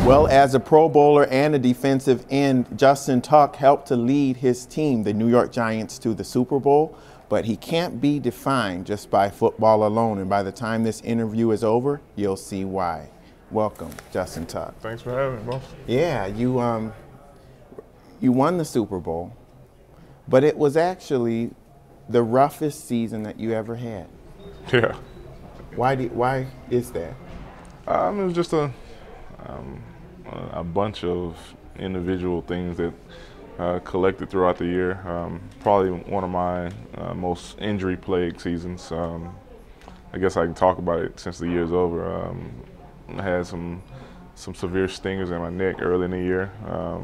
Well, as a Pro Bowler and a defensive end, Justin Tuck helped to lead his team, the New York Giants, to the Super Bowl, but he can't be defined just by football alone, and by the time this interview is over, you'll see why. Welcome, Justin Tuck. Thanks for having me, boss. Yeah, you won the Super Bowl, but it was actually the roughest season that you ever had. Yeah. Why is that? It was just a bunch of individual things that collected throughout the year. Probably one of my most injury-plagued seasons. I guess I can talk about it since the year's over. I had some severe stingers in my neck early in the year. I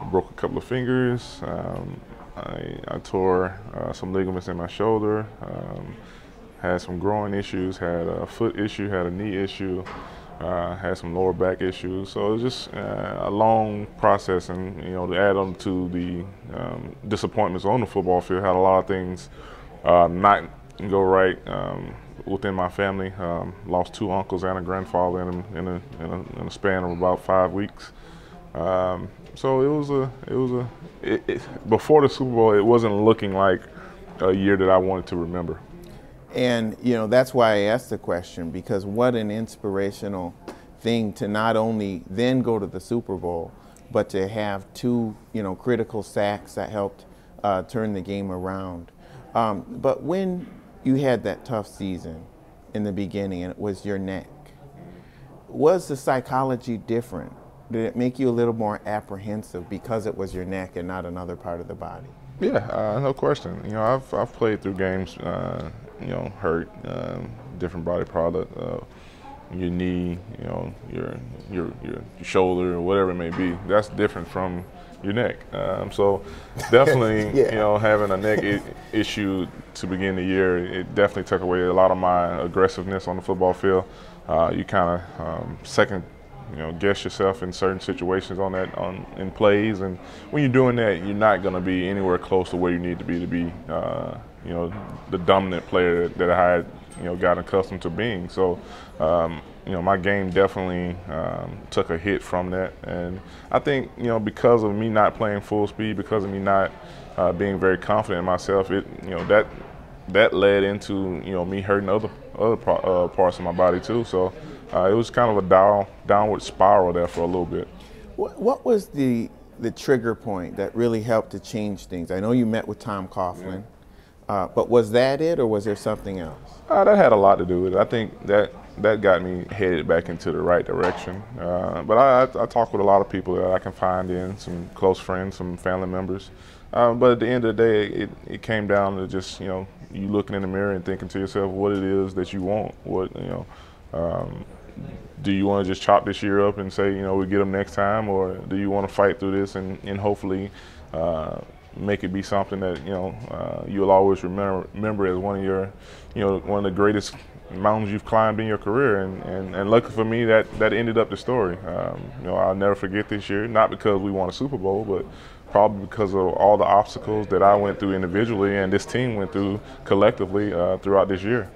broke a couple of fingers. I tore some ligaments in my shoulder. Had some groin issues, had a foot issue, had a knee issue, had some lower back issues. So it was just a long process, and to add on to the disappointments on the football field, had a lot of things not go right within my family. Lost 2 uncles and a grandfather in a span of about 5 weeks. So before the Super Bowl, it wasn't looking like a year that I wanted to remember. And that's why I asked the question, because what an inspirational thing to not only then go to the Super Bowl, but to have 2 critical sacks that helped turn the game around. But when you had that tough season in the beginning and it was your neck, was the psychology different? Did it make you a little more apprehensive because it was your neck and not another part of the body? Yeah, no question. I've played through games, hurt, different body product, your knee, your shoulder, or whatever it may be. That's different from your neck. So definitely, yeah. Having a neck issue to begin the year, it definitely took away a lot of my aggressiveness on the football field. You kind of second guess yourself in certain situations in plays, and when you're doing that, you're not going to be anywhere close to where you need to be the dominant player that I had got accustomed to being. So my game definitely took a hit from that, and I think because of me not playing full speed, because of me not being very confident in myself, that led into me hurting other parts of my body too. So it was kind of a downward spiral there for a little bit. What was the trigger point that really helped to change things? I know you met with Tom Coughlin, but was that it, or was there something else? That had a lot to do with it. I think that got me headed back into the right direction. But I talk with a lot of people that I can find some close friends, some family members. But at the end of the day, it came down to just you looking in the mirror and thinking to yourself what it is that you want. Do you want to just chop this year up and say we'll get them next time, or do you want to fight through this and hopefully make it be something that you'll always remember as one of your one of the greatest mountains you've climbed in your career, and luckily for me that ended up the story. I'll never forget this year, not because we won a Super Bowl, but probably because of all the obstacles that I went through individually and this team went through collectively throughout this year.